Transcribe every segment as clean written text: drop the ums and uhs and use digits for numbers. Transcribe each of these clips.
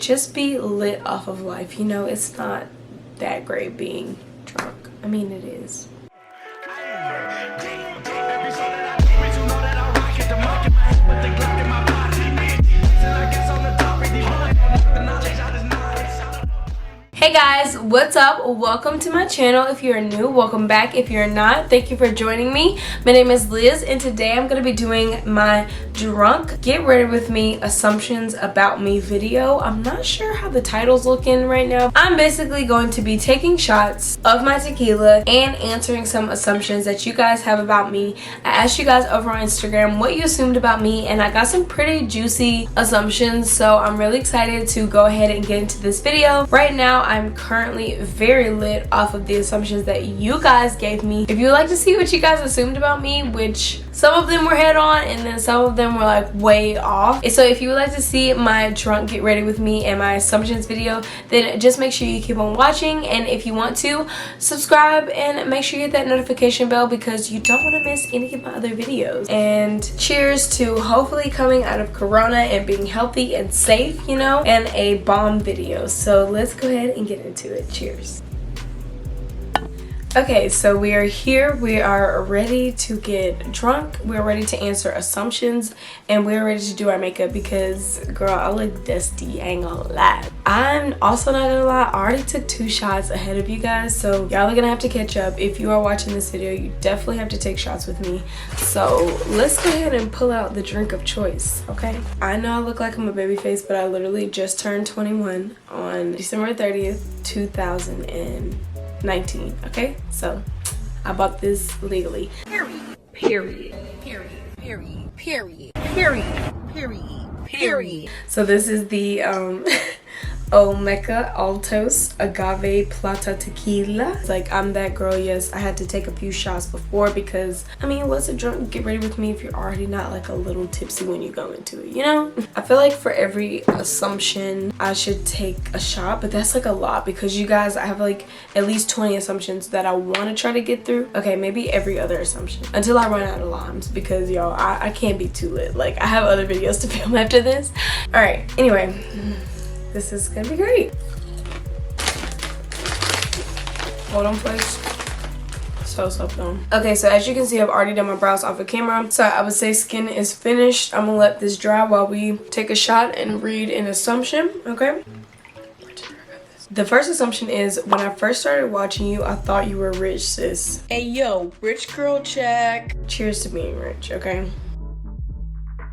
just be lit off of life. You know, it's not that great being drunk. I mean, it is. Hey guys, what's up? Welcome to my channel. If you're new, welcome back. If you're not, thank you for joining me. My name is Liz and today I'm going to be doing my drunk get ready with me assumptions about me video. I'm not sure how the title's looking right now. I'm basically going to be taking shots of my tequila and answering some assumptions that you guys have about me. I asked you guys over on Instagram what you assumed about me and I got some pretty juicy assumptions, so I'm really excited to go ahead and get into this video. Right now I'm currently very lit off of the assumptions that you guys gave me. If you would like to see what you guys assumed about me, which some of them were head on and then some of them were like way off. So if you would like to see my drunk get ready with me and my assumptions video, then just make sure you keep on watching, and if you want to, subscribe and make sure you hit that notification bell because you don't want to miss any of my other videos. And cheers to hopefully coming out of Corona and being healthy and safe, you know, and a bomb video. So let's go ahead and get into it. Cheers. Okay, so we are here. We are ready to get drunk. We're ready to answer assumptions, and we're ready to do our makeup because, girl, I look dusty. I ain't gonna lie. I'm also not gonna lie. I already took 2 shots ahead of you guys, so y'all are gonna have to catch up. If you are watching this video, you definitely have to take shots with me. So let's go ahead and pull out the drink of choice, okay? I know I look like I'm a baby face, but I literally just turned 21 on December 30th, 2019. Okay, so I bought this legally. Period. So this is the Olmeca Altos Agave Plata Tequila. It's like, I'm that girl. Yes, I had to take a few shots before because, I mean, what's a drunk get ready with me if you're already not like a little tipsy when you go into it, you know? I feel like for every assumption I should take a shot, but that's like a lot because you guys, I have like at least 20 assumptions that I want to try to get through. Okay, maybe every other assumption until I run out of limes because, y'all, I can't be too lit. Like, I have other videos to film after this. All right, anyway. This is gonna be great. Hold on, please. So done. Okay, so as you can see, I've already done my brows off of camera. So I would say skin is finished. I'm gonna let this dry while we take a shot and read an assumption, okay? The first assumption is, when I first started watching you, I thought you were rich, sis. Hey, yo, rich girl check. Cheers to being rich, okay?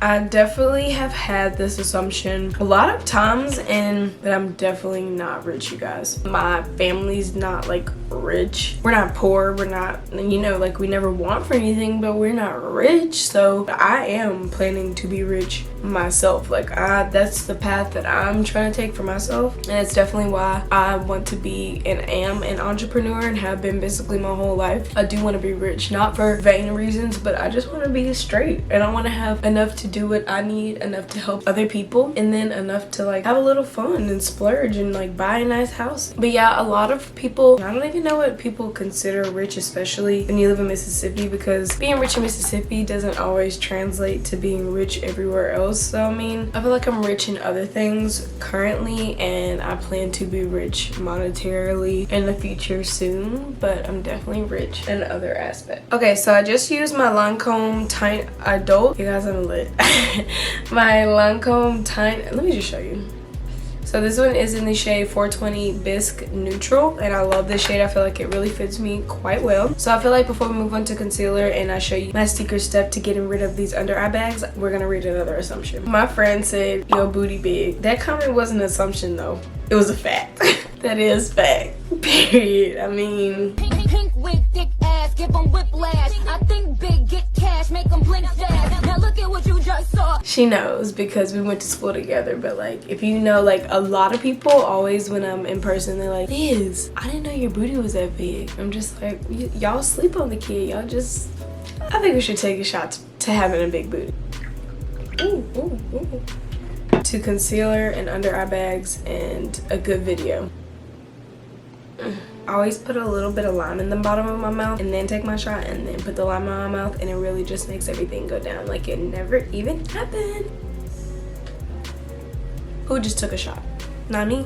I definitely have had this assumption a lot of times, but I'm definitely not rich, you guys. My family's not like rich. We're not poor. We're not, you know, like we never want for anything, but we're not rich. So I am planning to be rich myself. Like that's the path that I'm trying to take for myself, and it's definitely why I want to be and am an entrepreneur and have been basically my whole life. I do want to be rich, not for vain reasons, but I just want to be straight, and I want to have enough to do what I need, enough to help other people, and then enough to like have a little fun and splurge and like buy a nice house. But yeah, a lot of people, I don't even know what people consider rich, especially when you live in Mississippi, because being rich in Mississippi doesn't always translate to being rich everywhere else. So I mean, I feel like I'm rich in other things currently, and I plan to be rich monetarily in the future soon, but I'm definitely rich in other aspects. Okay, so I just used my Lancome Tint Adult. You guys, I'm lit. My Lancome Tint, let me just show you. So this one is in the shade 420 Bisque Neutral, and I love this shade. I feel like it really fits me quite well. So I feel like before we move on to concealer and I show you my secret step to getting rid of these under eye bags, we're gonna read another assumption. My friend said, "Yo, booty big." That comment wasn't an assumption though. It was a fact. That is fact. Period. I mean, pink wig, thick ass, give them whiplash. I think big, get cash, make them blink fast. Now look at what you just saw. She knows because we went to school together, but like, if you know, like a lot of people always, when I'm in person, they're like, "Liz, I didn't know your booty was that big." I'm just like, y'all sleep on the kid. Y'all just, I think we should take a shot to having a big booty. Ooh, ooh, ooh. To concealer and under eye bags and a good video. I always put a little bit of lime in the bottom of my mouth and then take my shot and then put the lime in my mouth, and it really just makes everything go down like it never even happened. Who just took a shot? Nani?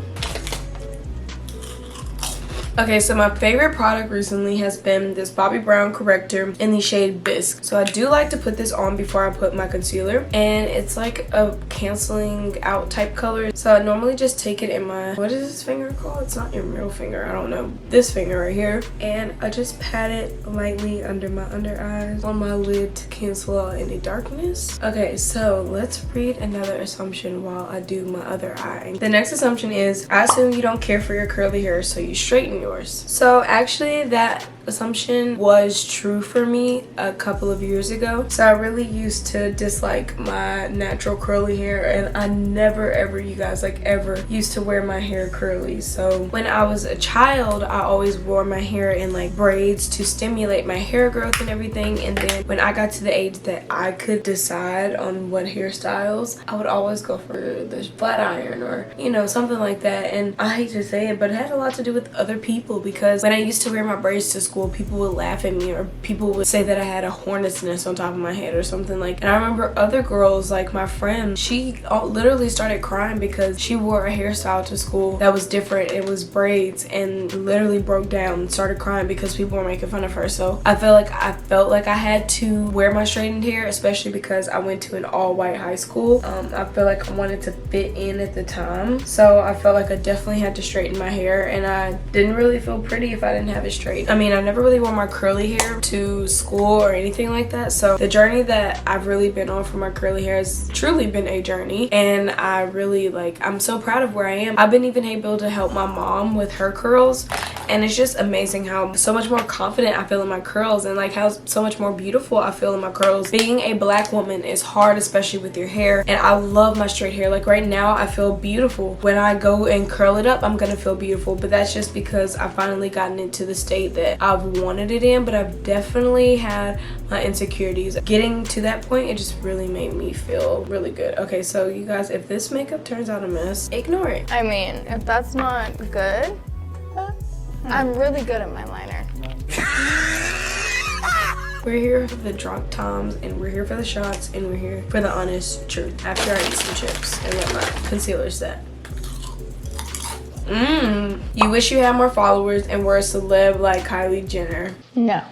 Okay, so my favorite product recently has been this Bobbi Brown corrector in the shade Bisque. So I do like to put this on before I put my concealer, and it's like a canceling out type color. So I normally just take it in my, what is this finger called? It's not your middle finger, I don't know. This finger right here. And I just pat it lightly under my under eyes on my lid to cancel out any darkness. Okay, so let's read another assumption while I do my other eye. The next assumption is, I assume you don't care for your curly hair, so you straighten yours. So actually that assumption was true for me a couple of years ago. So I really used to dislike my natural curly hair, and I never ever, you guys, like ever used to wear my hair curly. So when I was a child, I always wore my hair in like braids to stimulate my hair growth and everything. And then when I got to the age that I could decide on what hairstyles, I would always go for the flat iron or, you know, something like that. And I hate to say it, but it had a lot to do with other people, because when I used to wear my braids to school, people would laugh at me, or people would say that I had a hornet's nest on top of my head or something like. And I remember other girls, like my friend, she literally started crying because she wore a hairstyle to school that was different. It was braids, and literally broke down and started crying because people were making fun of her. So I felt like I had to wear my straightened hair, especially because I went to an all-white high school. I feel like I wanted to fit in at the time, so I felt like I definitely had to straighten my hair, and I didn't really feel pretty if I didn't have it straight. I mean, I never really wore my curly hair to school or anything like that, so the journey that I've really been on for my curly hair has truly been a journey, and I really I'm so proud of where I am. I've been even able to help my mom with her curls, and it's just amazing how so much more confident I feel in my curls, and like how so much more beautiful I feel in my curls. Being a black woman is hard, especially with your hair, and I love my straight hair. Like right now I feel beautiful. When I go and curl it up, I'm gonna feel beautiful, but that's just because I've finally gotten into the state that I've wanted it in. But I've definitely had my insecurities. Getting to that point, it just really made me feel really good. Okay, so you guys, if this makeup turns out a mess, ignore it. I mean, if that's not good, I'm really good at my liner. We're here for the drunk times, and we're here for the shots, and we're here for the honest truth after I eat some chips and let my concealer set. You wish you had more followers and were a celeb like Kylie Jenner. No.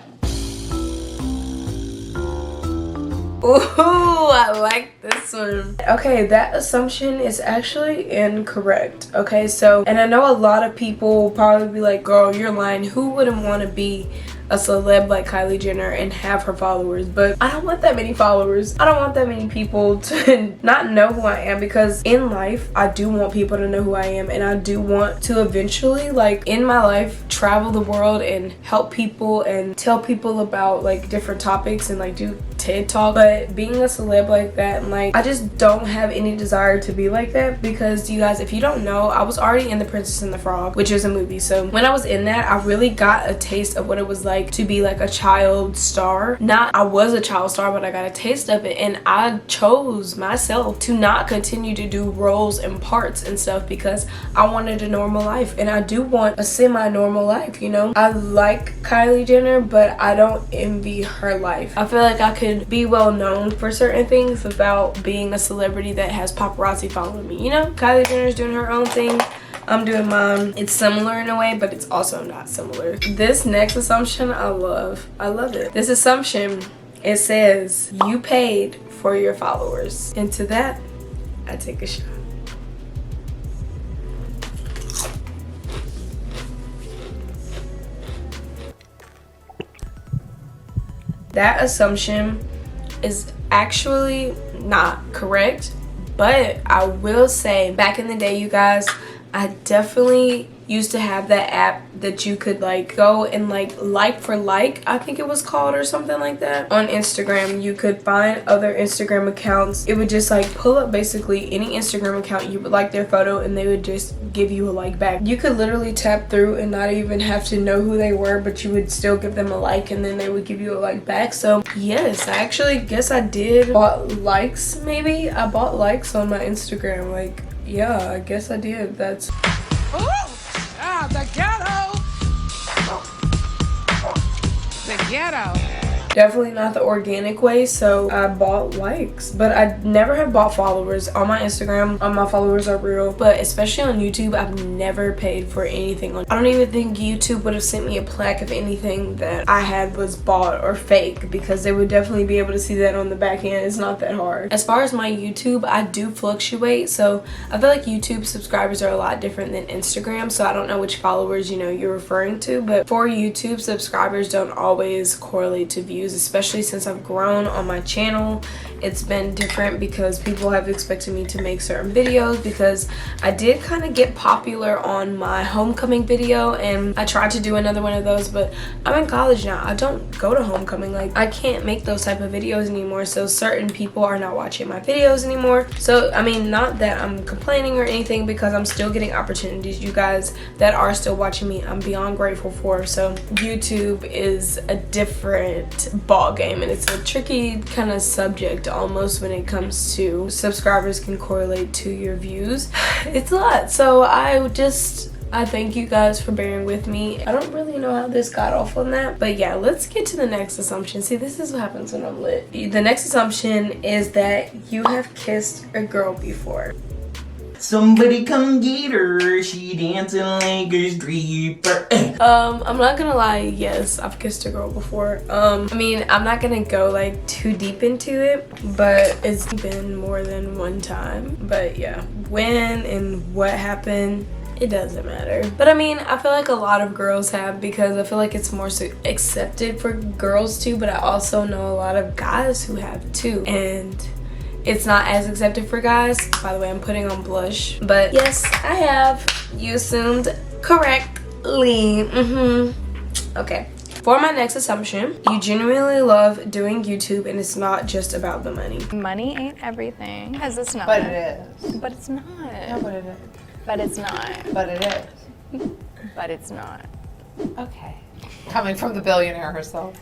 Ooh, I like this one. Okay, that assumption is actually incorrect. Okay, so, and I know a lot of people will probably be like, girl, you're lying. Who wouldn't want to be a celeb like Kylie Jenner and have her followers? But I don't want that many followers. I don't want that many people to not know who I am, because in life I do want people to know who I am, and I do want to eventually, like in my life, travel the world and help people and tell people about like different topics and like do TED Talk. But being a celeb like that, and like I just don't have any desire to be like that, because you guys, if you don't know, I was already in The Princess and the Frog, which is a movie. So when I was in that, I really got a taste of what it was like to be like a child star. Not I was a child star, but I got a taste of it, and I chose myself to not continue to do roles and parts and stuff because I wanted a normal life, and I do want a semi-normal life, you know. I like Kylie Jenner, but I don't envy her life. I feel like I could be well known for certain things without being a celebrity that has paparazzi following me, you know. Kylie Jenner's doing her own thing, I'm doing mine. It's similar in a way, but it's also not similar. This next assumption I love it. This assumption, it says you paid for your followers, and to that I take a shot. That assumption is actually not correct, but I will say back in the day, you guys, I definitely used to have that app that you could like go and like for like, I think it was called, or something like that. On Instagram, you could find other Instagram accounts. It would just like pull up basically any Instagram account. You would like their photo and they would just give you a like back. You could literally tap through and not even have to know who they were, but you would still give them a like and then they would give you a like back. So yes, I actually guess I did bought likes. Maybe I bought likes on my Instagram. Like, yeah, I guess I did. That's the ghetto. The ghetto. Definitely not the organic way, so I bought likes. But I never have bought followers. On my Instagram, all my followers are real. But especially on YouTube, I've never paid for anything. I don't even think YouTube would have sent me a plaque if anything that I had was bought or fake, because they would definitely be able to see that on the back end. It's not that hard. As far as my YouTube, I do fluctuate, so I feel like YouTube subscribers are a lot different than Instagram, so I don't know which followers, you know, you're referring to, but for YouTube, subscribers don't always correlate to views, especially since I've grown on my channel. It's been different because people have expected me to make certain videos, because I did kind of get popular on my homecoming video, and I tried to do another one of those, but I'm in college now. I don't go to homecoming. Like, I can't make those type of videos anymore, so certain people are not watching my videos anymore. So I mean, not that I'm complaining or anything, because I'm still getting opportunities. You guys that are still watching me, I'm beyond grateful for. So YouTube is a different ball game, and it's a tricky kind of subject almost when it comes to subscribers can correlate to your views. It's a lot. So I thank you guys for bearing with me. I don't really know how this got off on that, but yeah, let's get to the next assumption. See, this is what happens when I'm lit. The next assumption is that you have kissed a girl before. Somebody come get her, she dancing like a stripper. I'm not gonna lie, yes, I've kissed a girl before. I mean, I'm not gonna go like too deep into it, but it's been more than one time. But yeah, when and what happened, it doesn't matter. But I mean, I feel like a lot of girls have, because I feel like it's more so accepted for girls too, but I also know a lot of guys who have too, and it's not as accepted for guys. By the way, I'm putting on blush, but yes, I have. You assumed correctly. Okay, for my next assumption, you genuinely love doing YouTube and it's not just about the money. Money ain't everything. Because it's not. But it is. But it's not. No, but it is. But it's not. But it is. But it's not. Okay. Coming from the billionaire herself.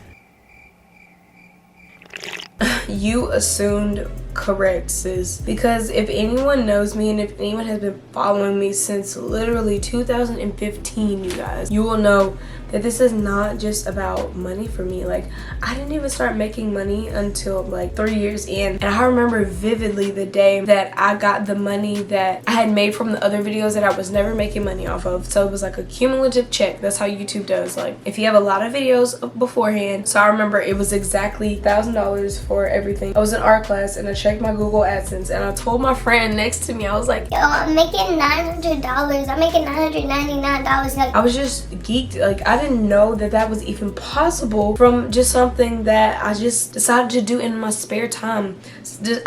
You assumed correct, sis, because if anyone knows me and if anyone has been following me since literally 2015, you guys, you will know that this is not just about money for me. Like, I didn't even start making money until like 3 years in, and I remember vividly the day that I got the money that I had made from the other videos that I was never making money off of. So it was like a cumulative check. That's how YouTube does. Like, if you have a lot of videos beforehand. So I remember it was exactly $1,000 for everything. I was in art class and I checked my Google AdSense, and I told my friend next to me, I was like, yo, I'm making $900. I'm making $999. Like, I was just geeked. Like, I didn't know that that was even possible from just something that I just decided to do in my spare time.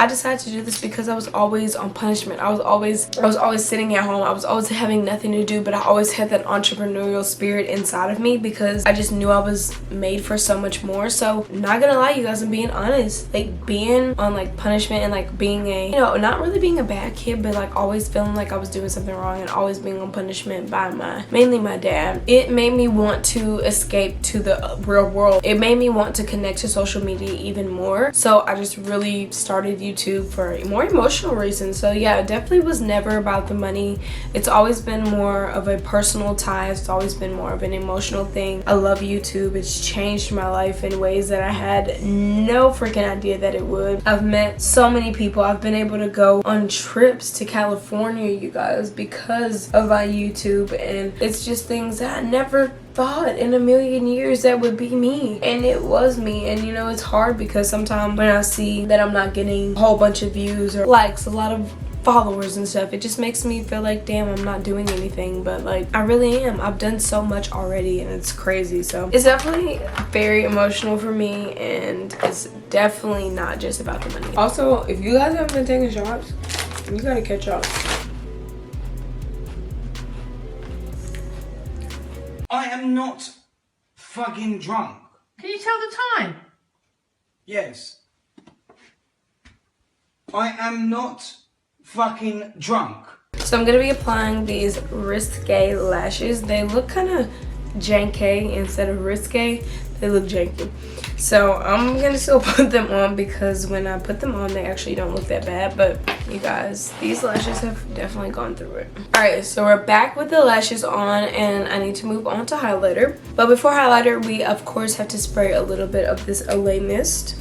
I decided to do this because I was always on punishment. I was always sitting at home. I was always having nothing to do, but I always had that entrepreneurial spirit inside of me because I just knew I was made for so much more. So, not gonna lie, you guys, I'm being honest. Like, being on like punishment and like being a, you know, not really being a bad kid, but like always feeling like I was doing something wrong and always being on punishment by mainly my dad, it made me want to escape to the real world. It made me want to connect to social media even more. So I just really started YouTube for more emotional reasons. So yeah, it definitely was never about the money. It's always been more of a personal tie. It's always been more of an emotional thing. I love YouTube. It's changed my life in ways that I had no freaking idea that it would. I've met so many people. I've been able to go on trips to California, you guys, because of my YouTube, and it's just things that I never thought in a million years that would be me, and it was me. And you know, it's hard because sometimes when I see that I'm not getting a whole bunch of views or likes, a lot of followers and stuff, it just makes me feel like, damn, I'm not doing anything. But like, I really am. I've done so much already, and it's crazy. So it's definitely very emotional for me, and it's definitely not just about the money. Also, if you guys haven't been taking shots, you gotta catch up. I am not fucking drunk. Can you tell the time? Yes. I am not fucking drunk. So I'm gonna be applying these risque lashes. They look kind of janky instead of risque. they look janky. So I'm gonna still put them on because when I put them on, they actually don't look that bad. But you guys, these lashes have definitely gone through it. Alright, so we're back with the lashes on, and I need to move on to highlighter. But before highlighter, we of course have to spray a little bit of this Olay mist.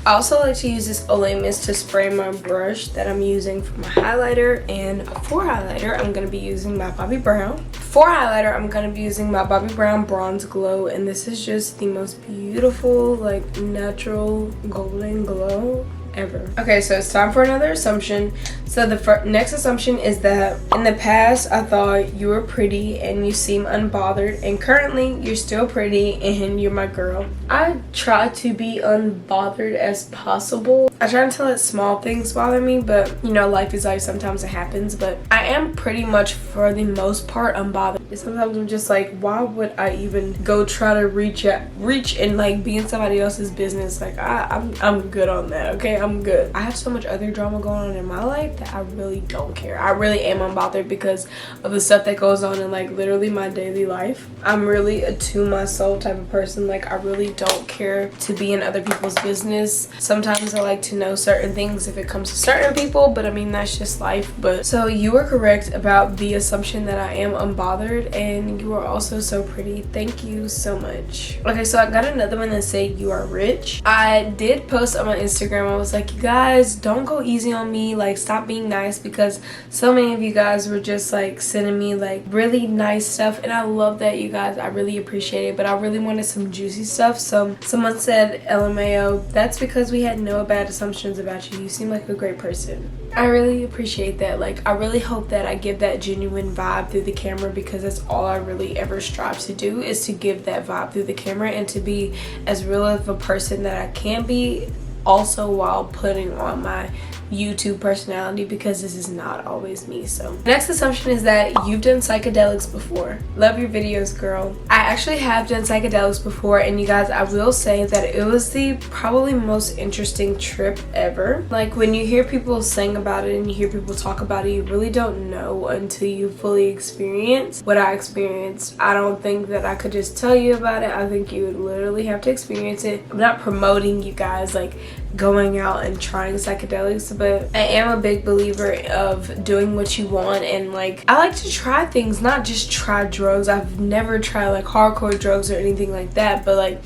I also like to use this Olay mist to spray my brush that I'm using for my highlighter. And for highlighter, I'm going to be using my Bobbi Brown. For highlighter, I'm going to be using my Bobbi Brown Bronze Glow. And this is just the most beautiful, like, natural golden glow ever. Okay, so it's time for another assumption. So the next assumption is that in the past I thought you were pretty and you seem unbothered, and currently you're still pretty and you're my girl. I try to be unbothered as possible. I try not to let small things bother me, but you know, life is life, sometimes it happens. But I am pretty much, for the most part, unbothered. Sometimes I'm just like, why would I even go try to reach and like be in somebody else's business? Like I'm good on that, okay? I'm good. I have so much other drama going on in my life that I really don't care. I really am unbothered because of the stuff that goes on in like literally my daily life. I'm really a to myself type of person. Like I really don't care to be in other people's business. Sometimes I like to know certain things if it comes to certain people, but I mean, that's just life. But so you were correct about the assumption that I am unbothered, and you are also so pretty. Thank you so much. Okay, so I got another one that said you are rich. I did post on my Instagram. I was like, you guys, don't go easy on me. Like, stop being nice, because so many of you guys were just like sending me like really nice stuff, and I love that, you guys. I really appreciate it, but I really wanted some juicy stuff. So someone said, LMAO, that's because we had no bad assumptions about you. You seem like a great person. I really appreciate that. Like, I really hope that I give that genuine vibe through the camera, because that's all I really ever strive to do, is to give that vibe through the camera and to be as real of a person that I can be, also while putting on my YouTube personality, because this is not always me. So next assumption is that you've done psychedelics before. Love your videos, girl. I actually have done psychedelics before, and you guys, I will say that it was the probably most interesting trip ever. Like, when you hear people sing about it and you hear people talk about it, you really don't know until you fully experience what I experienced. I don't think that I could just tell you about it. I think you would literally have to experience it. I'm not promoting you guys like going out and trying psychedelics, but I am a big believer of doing what you want. And like, I like to try things, not just try drugs. I've never tried like hardcore drugs or anything like that, but like,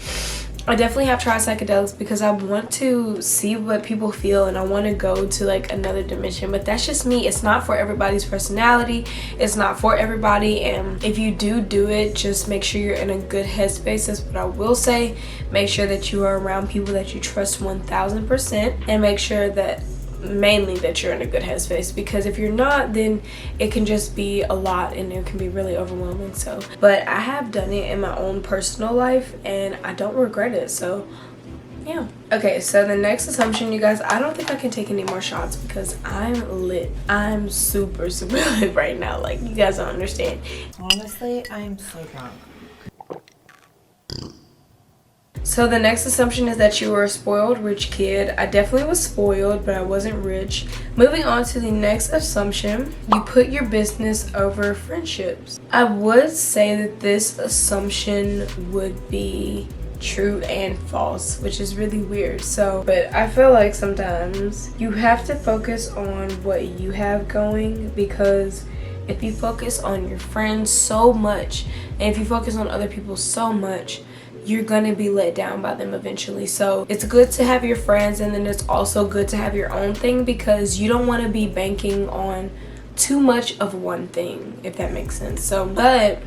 I definitely have tried psychedelics because I want to see what people feel, and I want to go to like another dimension. But that's just me. It's not for everybody's personality. It's not for everybody. And if you do it, just make sure you're in a good headspace. That's what I will say. Make sure that you are around people that you trust 1000%, and make sure that mainly that you're in a good headspace, because if you're not, then it can just be a lot and it can be really overwhelming. So, but I have done it in my own personal life and I don't regret it. So yeah. Okay, so the next assumption, you guys, I don't think I can take any more shots because I'm lit. I'm super lit right now. Like, you guys don't understand. Honestly, I am so drunk. So the next assumption is that you were a spoiled rich kid. I definitely was spoiled, but I wasn't rich. Moving on to the next assumption, you put your business over friendships. I would say that this assumption would be true and false, which is really weird. So, but I feel like sometimes you have to focus on what you have going, because if you focus on your friends so much, and if you focus on other people so much, you're gonna be let down by them eventually. So it's good to have your friends, and then it's also good to have your own thing, because you don't want to be banking on too much of one thing, if that makes sense. So, but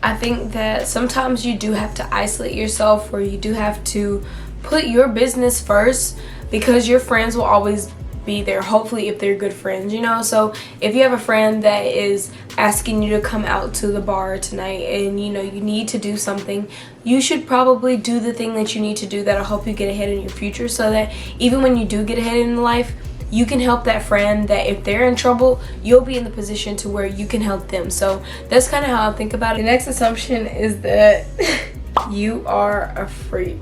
I think that sometimes you do have to isolate yourself, or you do have to put your business first, because your friends will always be there, hopefully, if they're good friends, you know. So if you have a friend that is asking you to come out to the bar tonight, and you know you need to do something, you should probably do the thing that you need to do that'll help you get ahead in your future, so that even when you do get ahead in life, you can help that friend, that if they're in trouble, you'll be in the position to where you can help them. So that's kind of how I think about it. The next assumption is that you are a freak.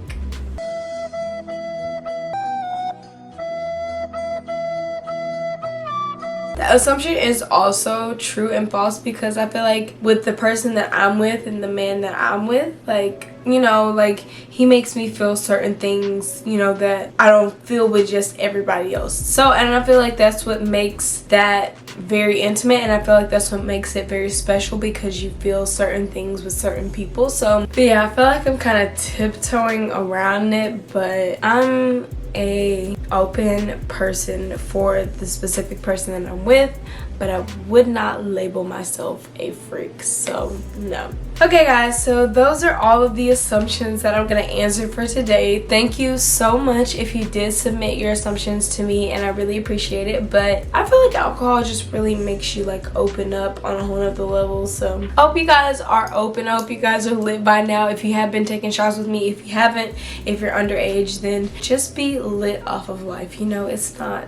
The assumption is also true and false, because I feel like with the person that I'm with and the man that I'm with, like, you know, like, he makes me feel certain things, you know, that I don't feel with just everybody else. So, and I feel like that's what makes that very intimate, and I feel like that's what makes it very special, because you feel certain things with certain people. So, but yeah, I feel like I'm kind of tiptoeing around it, but I'm a open person for the specific person that I'm with, but I would not label myself a freak, so no. Okay guys, so those are all of the assumptions that I'm gonna answer for today. Thank you so much if you did submit your assumptions to me, and I really appreciate it. But I feel like alcohol just really makes you like open up on a whole nother level. So I hope you guys are open. I hope you guys are lit by now. If you have been taking shots with me, if you haven't, if you're underage, then just be lit off of life. You know, it's not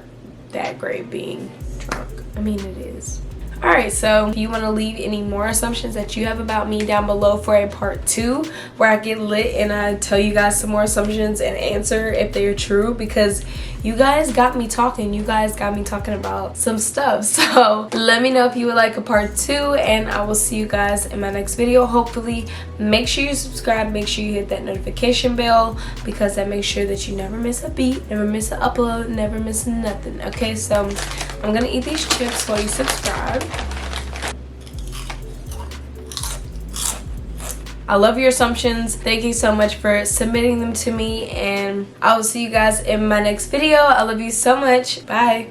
that great being drunk. I mean, it is. Alright, so if you want to leave any more assumptions that you have about me down below for a part 2 where I get lit and I tell you guys some more assumptions and answer if they are true, because you guys got me talking. You guys got me talking about some stuff. So let me know if you would like a part 2, and I will see you guys in my next video. Hopefully, make sure you subscribe, make sure you hit that notification bell, because that makes sure that you never miss a beat, never miss an upload, never miss nothing. Okay, so I'm gonna eat these chips while you subscribe. I love your assumptions. Thank you so much for submitting them to me, and I will see you guys in my next video. I love you so much. Bye.